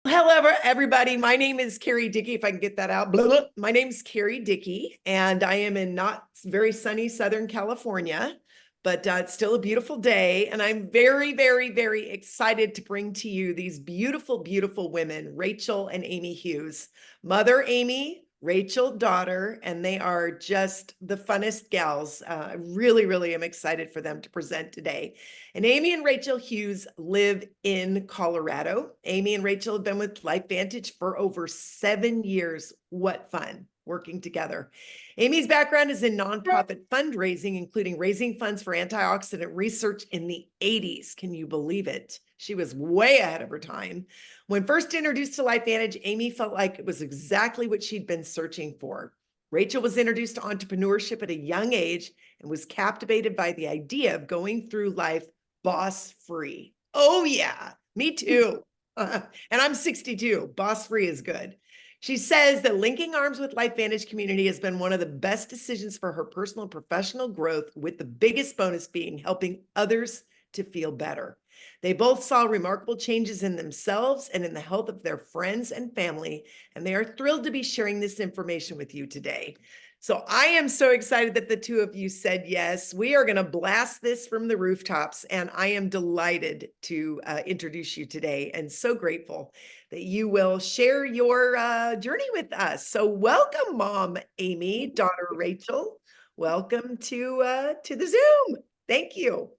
Hello, everybody. My name is Carrie Dickey, if I can get that out. Blah, blah. My name is Carrie Dickey, and I am in not very sunny Southern California, but it's still a beautiful day. And I'm very, very, very excited to bring to you these beautiful, beautiful women, Rachel and Amy Hughes. Mother Amy, Rachel, daughter, and they are just the funnest gals. I really, really am excited for them to present today. And Amy and Rachel Hughes live in Colorado. Amy and Rachel have been with LifeVantage for over 7 years. What fun working together. Amy's background is in nonprofit fundraising, including raising funds for antioxidant research in the 80s. Can you believe it? She was way ahead of her time. When first introduced to LifeVantage, Amy felt like it was exactly what she'd been searching for. Rachel was introduced to entrepreneurship at a young age and was captivated by the idea of going through life boss free. Oh, yeah, me too. And I'm 62. Boss free is good. She says that linking arms with LifeVantage community has been one of the best decisions for her personal and professional growth, with the biggest bonus being helping others to feel better. They both saw remarkable changes in themselves and in the health of their friends and family, and they are thrilled to be sharing this information with you today. So I am so excited that the two of you said yes. We are going to blast this from the rooftops, and I am delighted to introduce you today, and so grateful that you will share your journey with us. So welcome, Mom Amy, daughter Rachel. Welcome to the Zoom. Thank you.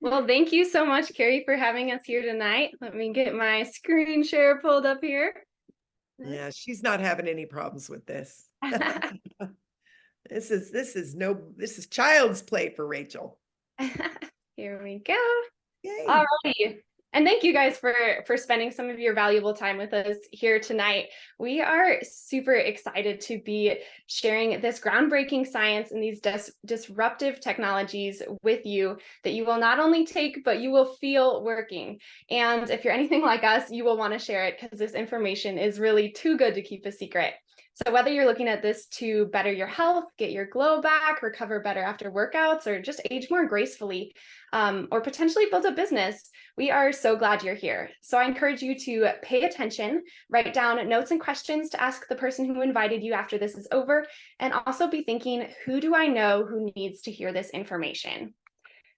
Well, thank you so much, Carrie, for having us here tonight. Let me get my screen share pulled up here. Yeah, she's not having any problems with this. This is child's play for Rachel. Here we go. Yay. All righty. And thank you guys for spending some of your valuable time with us here tonight. We are super excited to be sharing this groundbreaking science and these disruptive technologies with you that you will not only take, but you will feel working. And if you're anything like us, you will want to share it because this information is really too good to keep a secret. So whether you're looking at this to better your health, get your glow back, recover better after workouts, or just age more gracefully, or potentially build a business, we are so glad you're here. So I encourage you to pay attention, write down notes and questions to ask the person who invited you after this is over, and also be thinking, who do I know who needs to hear this information?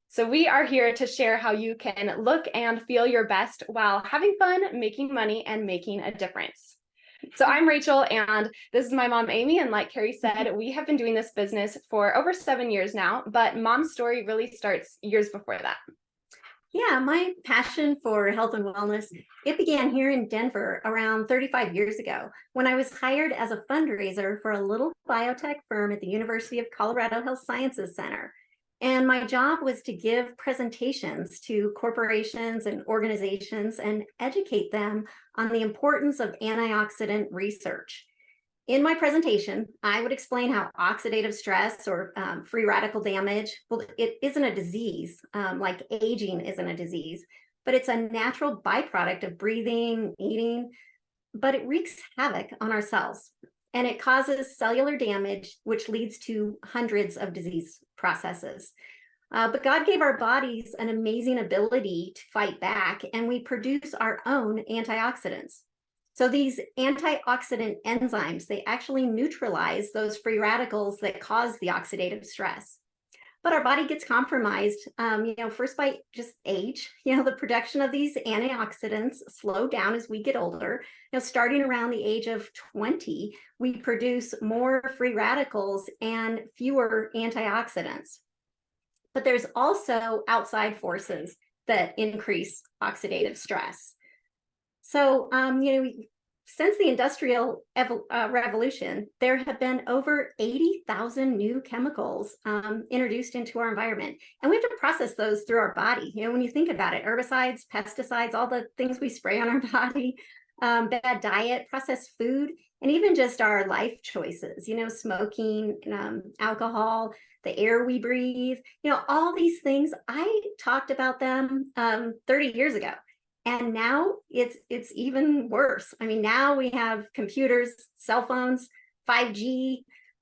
So we are here to share how you can look and feel your best while having fun, making money, and making a difference. So I'm Rachel, and this is my mom, Amy. And like Carrie said, we have been doing this business for over 7 years now, but Mom's story really starts years before that. Yeah, my passion for health and wellness, it began here in Denver around 35 years ago when I was hired as a fundraiser for a little biotech firm at the University of Colorado Health Sciences Center. And my job was to give presentations to corporations and organizations and educate them on the importance of antioxidant research. In my presentation, I would explain how oxidative stress or free radical damage, well, it isn't a disease, like aging isn't a disease, but it's a natural byproduct of breathing, eating, but it wreaks havoc on our cells. And it causes cellular damage, which leads to hundreds of disease processes. But God gave our bodies an amazing ability to fight back, and we produce our own antioxidants. So these antioxidant enzymes, they actually neutralize those free radicals that cause the oxidative stress. But our body gets compromised, first by just age. The production of these antioxidants slow down as we get older. Starting around the age of 20, we produce more free radicals and fewer antioxidants. But there's also outside forces that increase oxidative stress. So, since the Industrial Revolution, there have been over 80,000 new chemicals introduced into our environment. And we have to process those through our body. When you think about it, herbicides, pesticides, all the things we spray on our body, bad diet, processed food, and even just our life choices, smoking, alcohol, the air we breathe, all these things. I talked about them 30 years ago. And now it's even worse. I mean, now we have computers, cell phones, 5G,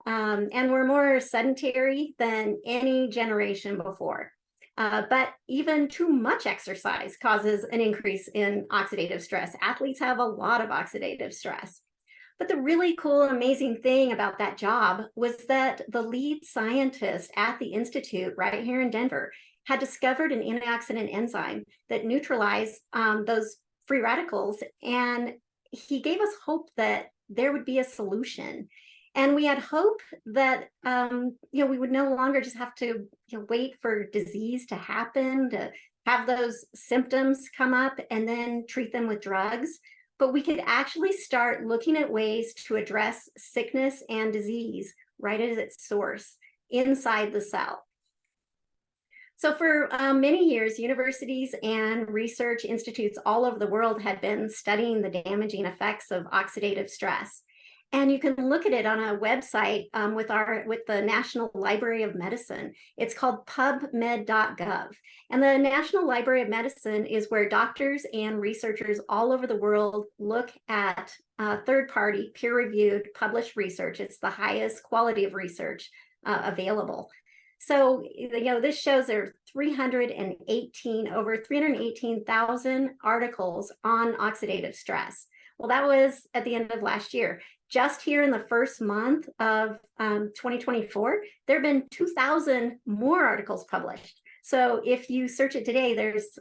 and we're more sedentary than any generation before. But even too much exercise causes an increase in oxidative stress. Athletes have a lot of oxidative stress. But the really cool, amazing thing about that job was that the lead scientist at the Institute right here in Denver had discovered an antioxidant enzyme that neutralized those free radicals. And he gave us hope that there would be a solution. And we had hope that we would no longer just have to wait for disease to happen, to have those symptoms come up and then treat them with drugs. But we could actually start looking at ways to address sickness and disease right at its source inside the cell. So for many years, universities and research institutes all over the world had been studying the damaging effects of oxidative stress. And you can look at it on a website with the National Library of Medicine. It's called pubmed.gov. And the National Library of Medicine is where doctors and researchers all over the world look at third-party, peer-reviewed, published research. It's the highest quality of research available. So, this shows there are over 318,000 articles on oxidative stress. Well, that was at the end of last year. Just here in the first month of 2024, there have been 2,000 more articles published. So if you search it today, there's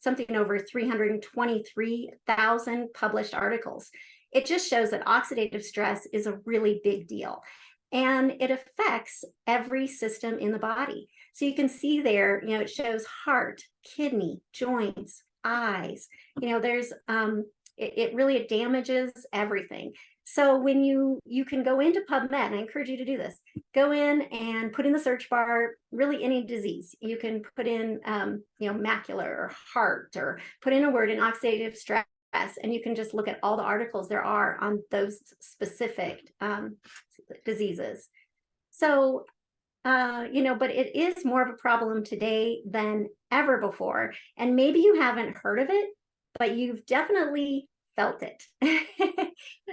something over 323,000 published articles. It just shows that oxidative stress is a really big deal. And it affects every system in the body. So you can see there, it shows heart, kidney, joints, eyes. It really damages everything. So when you can go into PubMed, and I encourage you to do this, go in and put in the search bar, really any disease. You can put in, macular or heart, or put in a word in oxidative stress, and you can just look at all the articles there are on those specific diseases. So, but it is more of a problem today than ever before. And maybe you haven't heard of it, but you've definitely felt it.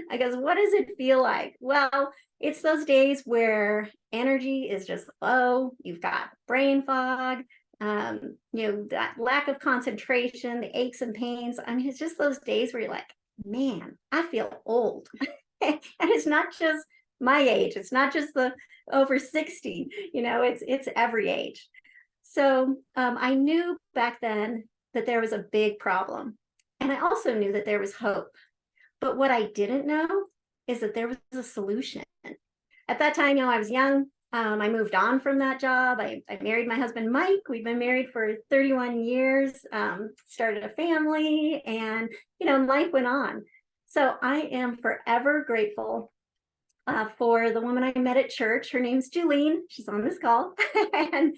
I guess, what does it feel like? Well, it's those days where energy is just low, you've got brain fog, that lack of concentration, the aches and pains. I mean, it's just those days where you're like, man, I feel old. And it's not just my age, it's not just the over 60, it's every age. So I knew back then that there was a big problem. And I also knew that there was hope. But what I didn't know is that there was a solution. At that time, I was young. I moved on from that job. I married my husband, Mike. We've been married for 31 years, started a family, and, life went on. So I am forever grateful for the woman I met at church. Her name's Julene. She's on this call. And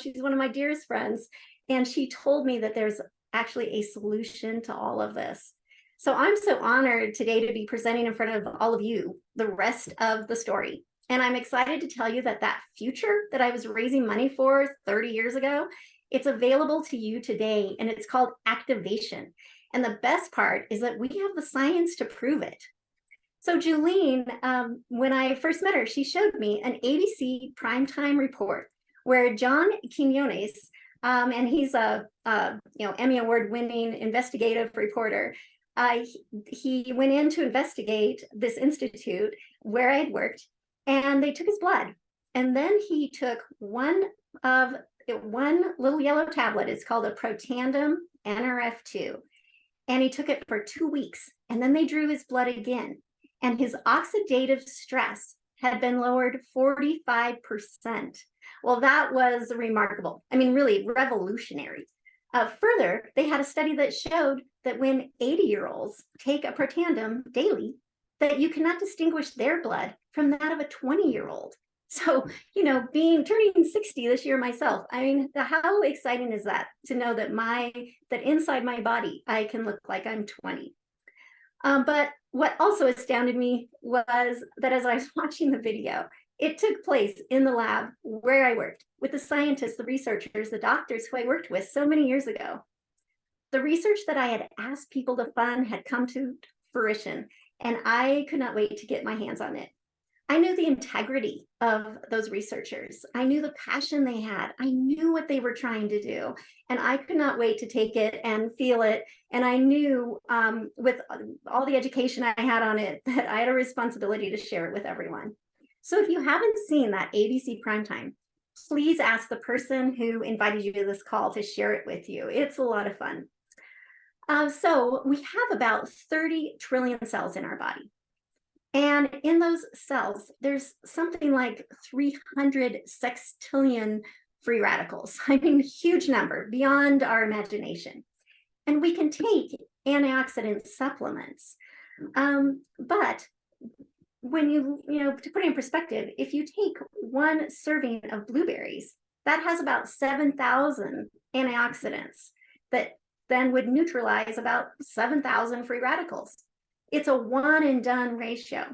she's one of my dearest friends. And she told me that there's actually a solution to all of this. So I'm so honored today to be presenting in front of all of you the rest of the story. And I'm excited to tell you that future that I was raising money for 30 years ago, it's available to you today, and it's called activation. And the best part is that we have the science to prove it. So Julene, when I first met her, she showed me an ABC primetime report where John Quinones, and he's a Emmy Award-winning investigative reporter. He went in to investigate this institute where I had worked, and they took his blood. And then he took one little yellow tablet. It's called a Protandim NRF2, and he took it for 2 weeks. And then they drew his blood again, and his oxidative stress had been lowered 45%. Well, that was remarkable. I mean, really revolutionary. Further, they had a study that showed that when 80-year-olds take a Protandim daily, that you cannot distinguish their blood from that of a 20-year-old. So, turning 60 this year myself, I mean, how exciting is that to know that inside my body, I can look like I'm 20. But what also astounded me was that as I was watching the video, it took place in the lab where I worked with the scientists, the researchers, the doctors who I worked with so many years ago. The research that I had asked people to fund had come to fruition, and I could not wait to get my hands on it. I knew the integrity of those researchers. I knew the passion they had. I knew what they were trying to do. And I could not wait to take it and feel it. And I knew with all the education I had on it, that I had a responsibility to share it with everyone. So if you haven't seen that ABC Primetime, please ask the person who invited you to this call to share it with you. It's a lot of fun. So we have about 30 trillion cells in our body. And in those cells, there's something like 300 sextillion free radicals. I mean, huge number, beyond our imagination. And we can take antioxidant supplements. But when to put it in perspective, if you take one serving of blueberries, that has about 7,000 antioxidants that then would neutralize about 7,000 free radicals. It's a one and done ratio.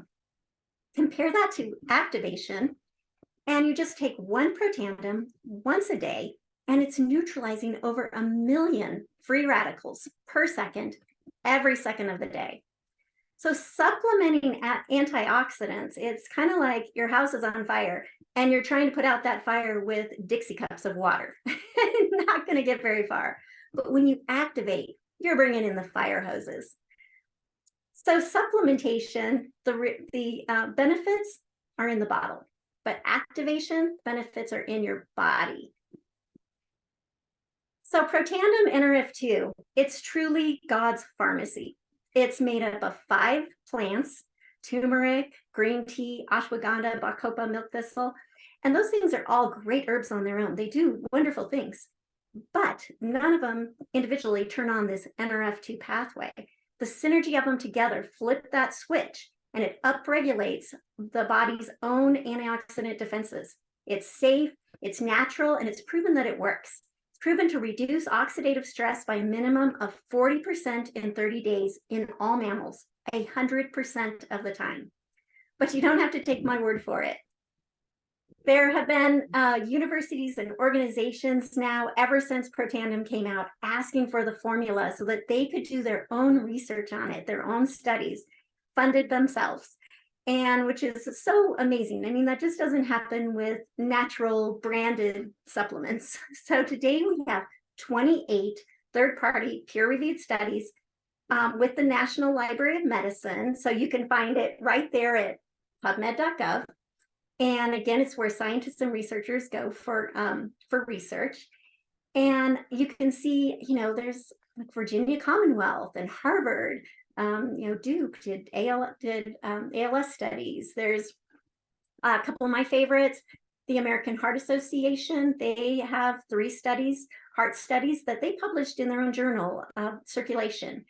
Compare that to activation, and you just take one protandem once a day, and it's neutralizing over 1 million free radicals per second, every second of the day. So supplementing antioxidants, it's kind of like your house is on fire and you're trying to put out that fire with Dixie cups of water. Not going to get very far. But when you activate, you're bringing in the fire hoses. So supplementation, the benefits are in the bottle, but activation benefits are in your body. So Protandim NRF2, it's truly God's pharmacy. It's made up of 5 plants: turmeric, green tea, ashwagandha, bacopa, milk thistle. And those things are all great herbs on their own. They do wonderful things, but none of them individually turn on this NRF2 pathway. The synergy of them together flip that switch, and it upregulates the body's own antioxidant defenses. It's safe, it's natural, and it's proven that it works. Proven to reduce oxidative stress by a minimum of 40% in 30 days in all mammals, 100% of the time. But you don't have to take my word for it. There have been universities and organizations now, ever since Protandim came out, asking for the formula so that they could do their own research on it, their own studies, funded themselves. And which is so amazing. I mean, that just doesn't happen with natural branded supplements. So today we have 28 third-party peer-reviewed studies with the National Library of Medicine. So you can find it right there at pubmed.gov. And again, it's where scientists and researchers go for research. And you can see, there's like Virginia Commonwealth and Harvard. Duke did ALS studies. There's a couple of my favorites. The American Heart Association, they have 3 studies, heart studies, that they published in their own journal, Circulation.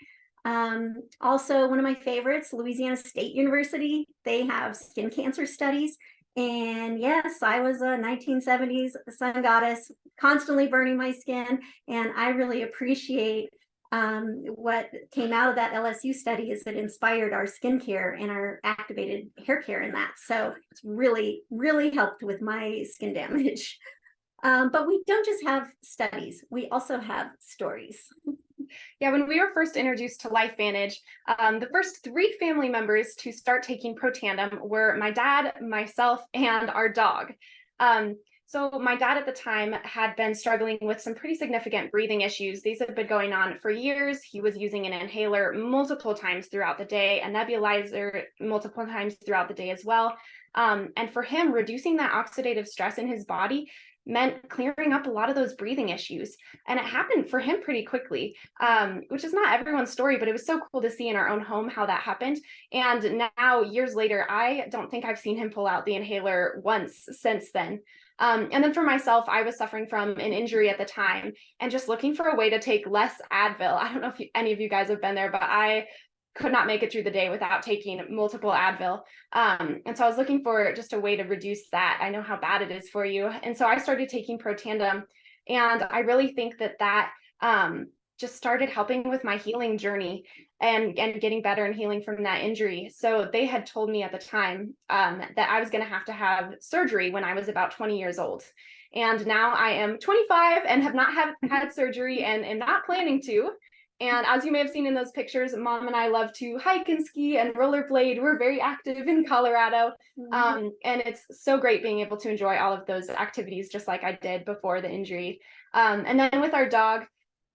Also, one of my favorites, Louisiana State University, they have skin cancer studies. And yes, I was a 1970s sun goddess, constantly burning my skin, and I really appreciate what came out of that LSU study is it inspired our skincare and our activated hair care in that. So it's really, really helped with my skin damage. But we don't just have studies, we also have stories. Yeah, when we were first introduced to LifeVantage, the first 3 family members to start taking Protandim were my dad, myself, and our dog. So my dad at the time had been struggling with some pretty significant breathing issues. These have been going on for years. He was using an inhaler multiple times throughout the day, a nebulizer multiple times throughout the day as well. And for him, reducing that oxidative stress in his body meant clearing up a lot of those breathing issues. And it happened for him pretty quickly, which is not everyone's story, but it was so cool to see in our own home how that happened. And now, years later, I don't think I've seen him pull out the inhaler once since then. And then for myself, I was suffering from an injury at the time and just looking for a way to take less Advil. I don't know if any of you guys have been there, but I could not make it through the day without taking multiple Advil. And so I was looking for just a way to reduce that. I know how bad it is for you. And so I started taking Protandim, and I really think that just started helping with my healing journey and getting better and healing from that injury. So they had told me at the time that I was going to have surgery when I was about 20 years old. And now I am 25 and have not had surgery and am not planning to. And as you may have seen in those pictures, Mom and I love to hike and ski and rollerblade. We're very active in Colorado. And it's so great being able to enjoy all of those activities, just like I did before the injury. And then with our dog,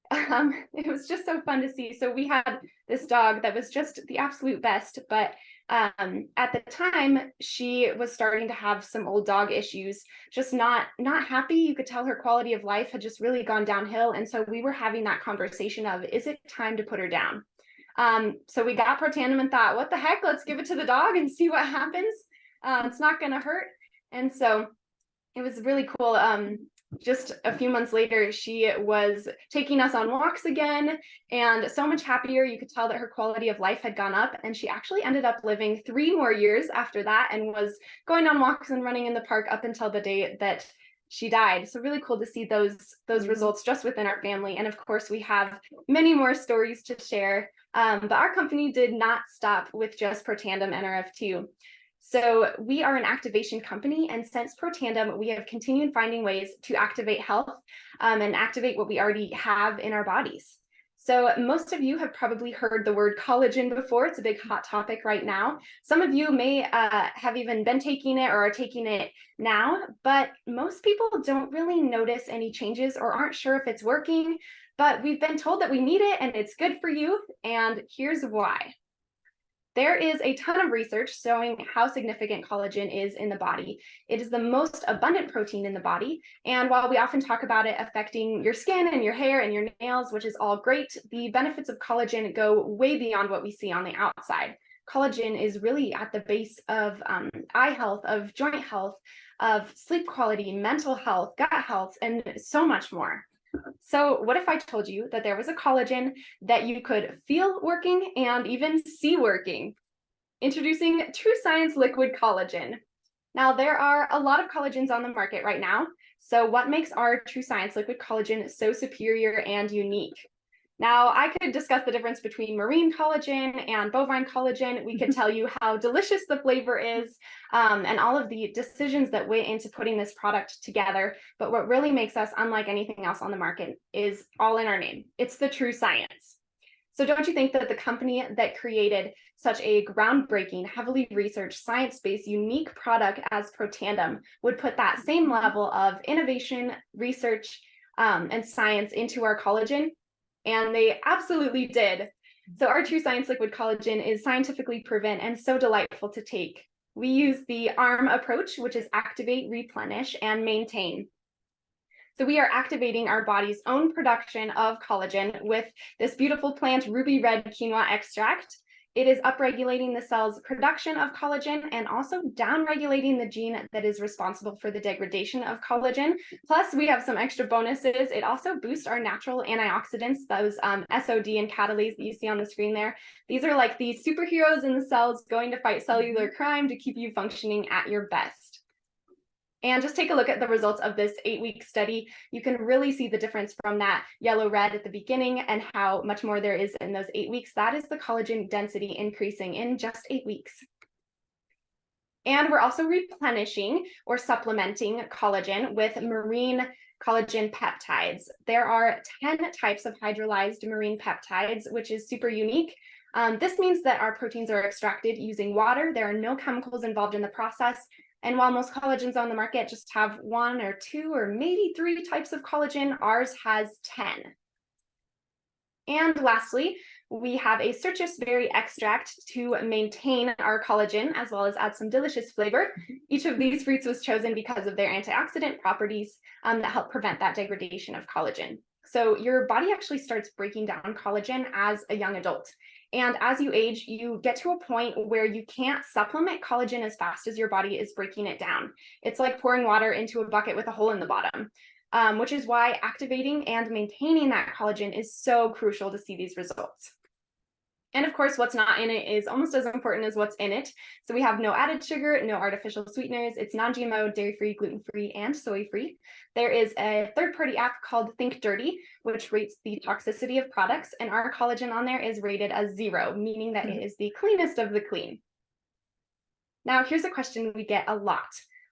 it was just so fun to see. So we had this dog that was just the absolute best, but at the time she was starting to have some old dog issues, just not happy. You could tell her quality of life had just really gone downhill. And so we were having that conversation of, is it time to put her down? So we got Protandim and thought, what the heck, let's give it to the dog and see what happens. It's not going to hurt. And so it was really cool. Just a few months later, she was taking us on walks again, and so much happier. You could tell that her quality of life had gone up, and she actually ended up living 3 more years after that and was going on walks and running in the park up until the day that she died. So really cool to see those results just within our family. And of course, we have many more stories to share, but our company did not stop with just Protandim NRF2. So we are an activation company, and since Protandim, we have continued finding ways to activate health and activate what we already have in our bodies. So most of you have probably heard the word collagen before. It's a big hot topic right now. Some of you may have even been taking it or are taking it now, but most people don't really notice any changes or aren't sure if it's working, but we've been told that we need it and it's good for you, and here's why. There is a ton of research showing how significant collagen is in the body. It is the most abundant protein in the body. And while we often talk about it affecting your skin and your hair and your nails, which is all great, the benefits of collagen go way beyond what we see on the outside. Collagen is really at the base of eye health, of joint health, of sleep quality, mental health, gut health, and so much more. So what if I told you that there was a collagen that you could feel working and even see working? Introducing True Science Liquid Collagen. Now, there are a lot of collagens on the market right now. So what makes our True Science Liquid Collagen so superior and unique? Now, I could discuss the difference between marine collagen and bovine collagen. We could tell you how delicious the flavor is and all of the decisions that went into putting this product together. But what really makes us unlike anything else on the market is all in our name. It's the True Science. So don't you think that the company that created such a groundbreaking, heavily researched, science-based, unique product as Protandim would put that same level of innovation, research, and science into our collagen? And they absolutely did. So our True Science Liquid Collagen is scientifically proven and so delightful to take. We use the ARM approach, which is activate, replenish, and maintain. So we are activating our body's own production of collagen with this beautiful plant, ruby red quinoa extract. It is upregulating the cell's production of collagen and also downregulating the gene that is responsible for the degradation of collagen. Plus, we have some extra bonuses. It also boosts our natural antioxidants, those SOD and catalase that you see on the screen there. These are like the superheroes in the cells going to fight cellular crime to keep you functioning at your best. And just take a look at the results of this 8-week study. You can really see the difference from that yellow-red at the beginning and how much more there is in those 8 weeks. That is the collagen density increasing in just 8 weeks. And we're also replenishing or supplementing collagen with marine collagen peptides. There are 10 types of hydrolyzed marine peptides, which is super unique. This means that our proteins are extracted using water. There are no chemicals involved in the process. And while most collagens on the market just have 1 or 2 or maybe 3 types of collagen, ours has 10. And lastly, we have a citrus berry extract to maintain our collagen as well as add some delicious flavor. Each of these fruits was chosen because of their antioxidant properties that help prevent that degradation of collagen. So your body actually starts breaking down collagen as a young adult. And as you age, you get to a point where you can't supplement collagen as fast as your body is breaking it down. It's like pouring water into a bucket with a hole in the bottom, which is why activating and maintaining that collagen is so crucial to see these results. And of course, what's not in it is almost as important as what's in it. So we have no added sugar, no artificial sweeteners. It's non-GMO, dairy-free, gluten-free, and soy-free. There is a third-party app called Think Dirty, which rates the toxicity of products. And our collagen on there is rated as 0, meaning that it is the cleanest of the clean. Now, here's a question we get a lot.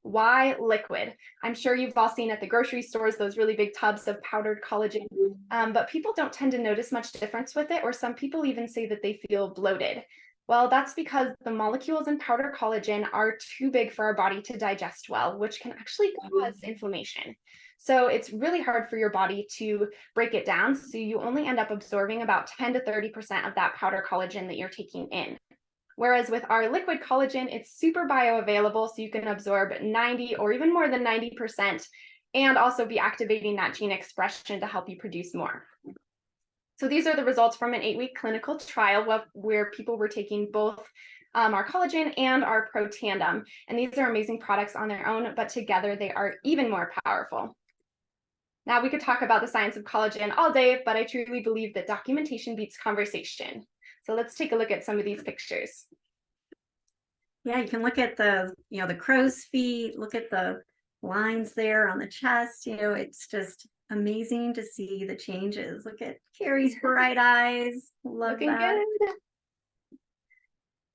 Why liquid? I'm sure you've all seen at the grocery stores those really big tubs of powdered collagen, but people don't tend to notice much difference with it, or some people even say that they feel bloated. Well, that's because the molecules in powdered collagen are too big for our body to digest well, which can actually cause inflammation. So it's really hard for your body to break it down. So you only end up absorbing about 10 to 30% of that powdered collagen that you're taking in. Whereas with our liquid collagen, it's super bioavailable, so you can absorb 90 or even more than 90% and also be activating that gene expression to help you produce more. So these are the results from an 8-week clinical trial where people were taking both our collagen and our Protandim. And these are amazing products on their own, but together they are even more powerful. Now we could talk about the science of collagen all day, but I truly believe that documentation beats conversation. So let's take a look at some of these pictures. Yeah, you can look at the crow's feet, look at the lines there on the chest. It's just amazing to see the changes. Look at Carrie's bright eyes. Love Looking that. good.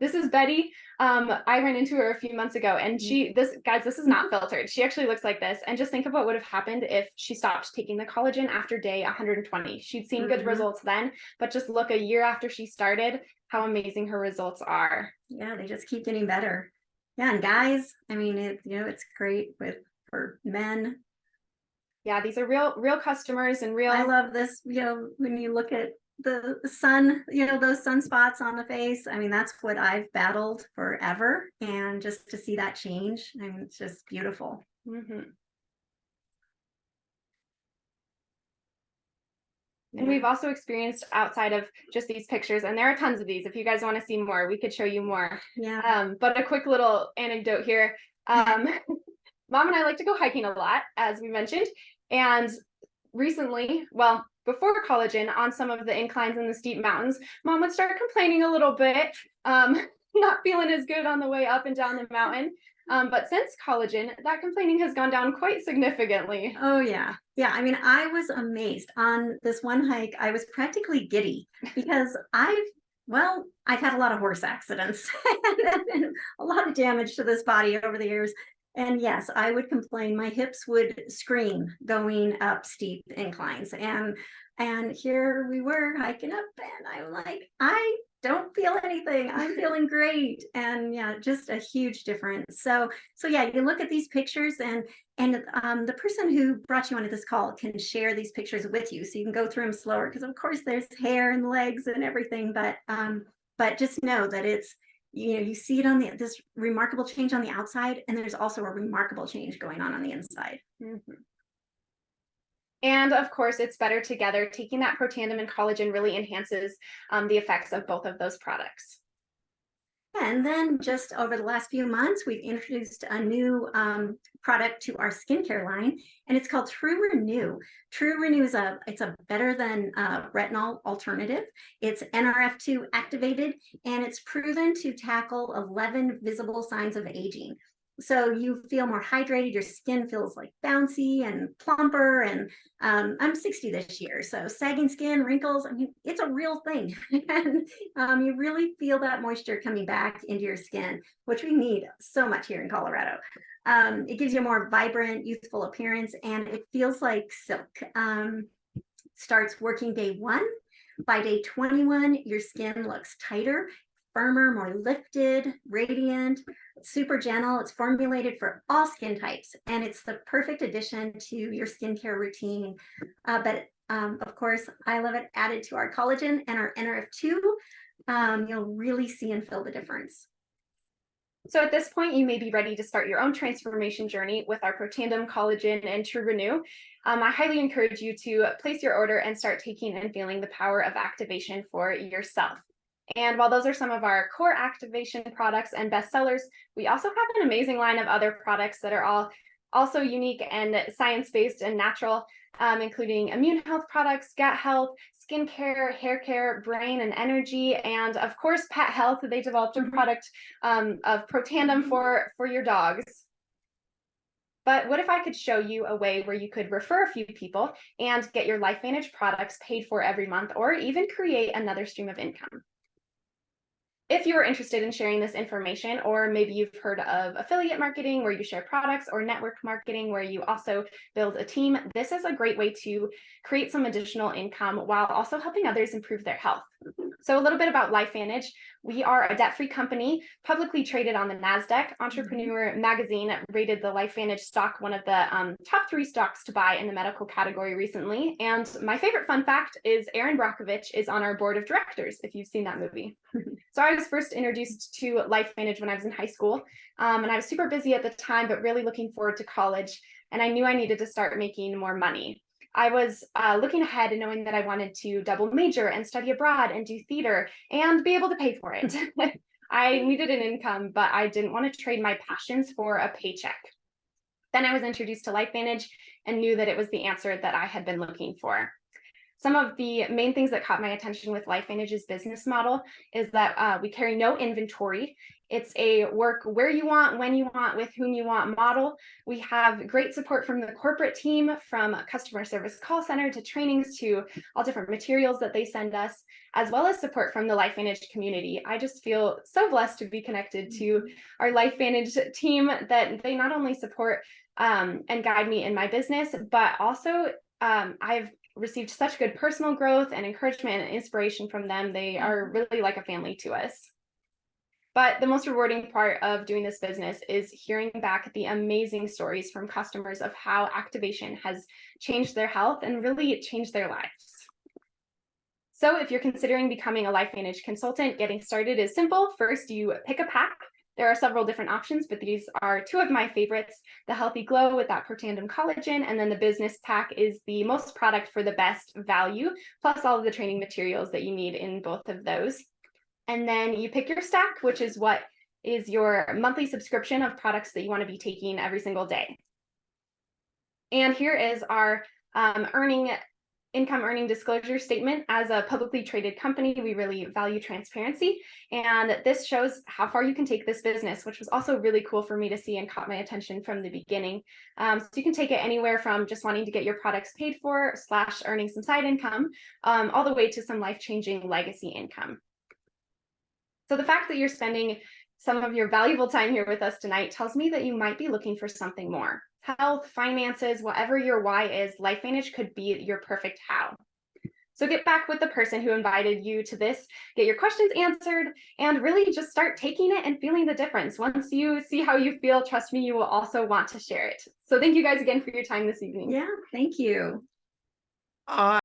This is Betty. I ran into her a few months ago, and this is not filtered. She actually looks like this. And just think of what would have happened if she stopped taking the collagen after day 120. She'd seen good results then, but just look a year after she started, how amazing her results are. Yeah, they just keep getting better. Yeah, and guys, I mean, it's great for men. Yeah, these are real customers and real. I love this, when you look at the sun, those sunspots on the face. I mean, that's what I've battled forever. And just to see that change, I mean, it's just beautiful. And we've also experienced outside of just these pictures, and there are tons of these. If you guys want to see more, we could show you more. Yeah. But a quick little anecdote here. Mom and I like to go hiking a lot, as we mentioned. And recently, well, before collagen, on some of the inclines in the steep mountains, Mom would start complaining a little bit, not feeling as good on the way up and down the mountain. But since collagen, that complaining has gone down quite significantly. Oh, yeah. Yeah. I mean, I was amazed on this one hike. I was practically giddy because I've had a lot of horse accidents and a lot of damage to this body over the years. And yes, I would complain. My hips would scream going up steep inclines. And here we were hiking up, and I'm like, I don't feel anything. I'm feeling great. And yeah, just a huge difference. So yeah, you look at these pictures, and the person who brought you onto this call can share these pictures with you, so you can go through them slower, because of course there's hair and legs and everything, but just know that it's, you see it on this remarkable change on the outside, and there's also a remarkable change going on the inside. And of course, it's better together. Taking that Protandim and collagen really enhances the effects of both of those products. And then just over the last few months, we've introduced a new product to our skincare line, and it's called True Renew. True Renew is a better than retinol alternative. It's NRF2 activated, and it's proven to tackle 11 visible signs of aging. So you feel more hydrated, your skin feels like bouncy and plumper, and I'm 60 this year, so sagging skin, wrinkles, I mean, it's a real thing. And you really feel that moisture coming back into your skin, which we need so much here in Colorado. It gives you a more vibrant, youthful appearance, and it feels like silk. Starts working day 1. By day 21, your skin looks tighter, firmer, more lifted, radiant, super gentle. It's formulated for all skin types, and it's the perfect addition to your skincare routine. But of course, I love it added to our collagen and our NRF2. You'll really see and feel the difference. So at this point, you may be ready to start your own transformation journey with our Protandim, collagen, and True Renew. I highly encourage you to place your order and start taking and feeling the power of activation for yourself. And while those are some of our core activation products and bestsellers, we also have an amazing line of other products that are all also unique and science-based and natural, including immune health products, gut health, skincare, hair care, brain and energy, and of course, pet health. They developed a product of Protandim for your dogs. But what if I could show you a way where you could refer a few people and get your LifeVantage products paid for every month, or even create another stream of income? If you are interested in sharing this information, or maybe you've heard of affiliate marketing where you share products, or network marketing where you also build a team, this is a great way to create some additional income while also helping others improve their health. So a little bit about LifeVantage. We are a debt-free company, publicly traded on the NASDAQ. Entrepreneur Magazine rated the LifeVantage stock one of the top 3 stocks to buy in the medical category recently. And my favorite fun fact is Aaron Brockovich is on our board of directors, if you've seen that movie. So I was first introduced to LifeVantage when I was in high school, and I was super busy at the time, but really looking forward to college. And I knew I needed to start making more money. I was looking ahead and knowing that I wanted to double major and study abroad and do theater and be able to pay for it. I needed an income, but I didn't want to trade my passions for a paycheck. Then I was introduced to LifeVantage and knew that it was the answer that I had been looking for. Some of the main things that caught my attention with LifeVantage's business model is that we carry no inventory. It's a work where you want, when you want, with whom you want model. We have great support from the corporate team, from a customer service call center to trainings to all different materials that they send us, as well as support from the LifeVantage community. I just feel so blessed to be connected to our LifeVantage team, that they not only support and guide me in my business, but also I've received such good personal growth and encouragement and inspiration from them. They are really like a family to us. But the most rewarding part of doing this business is hearing back the amazing stories from customers of how activation has changed their health and really changed their lives. So if you're considering becoming a LifeVantage consultant, getting started is simple. First, you pick a pack. There are several different options, but these are 2 of my favorites: the Healthy Glow with that protandem collagen, and then the Business Pack is the most product for the best value, plus all of the training materials that you need in both of those. And then you pick your stack, which is what is your monthly subscription of products that you want to be taking every single day. And here is our income earning disclosure statement. As a publicly traded company, we really value transparency. And this shows how far you can take this business, which was also really cool for me to see and caught my attention from the beginning. So you can take it anywhere from just wanting to get your products paid for / earning some side income, all the way to some life-changing legacy income. So the fact that you're spending some of your valuable time here with us tonight tells me that you might be looking for something more. Health, finances, whatever your why is, LifeVantage could be your perfect how. So get back with the person who invited you to this, get your questions answered, and really just start taking it and feeling the difference. Once you see how you feel, trust me, you will also want to share it. So thank you guys again for your time this evening. Yeah, thank you.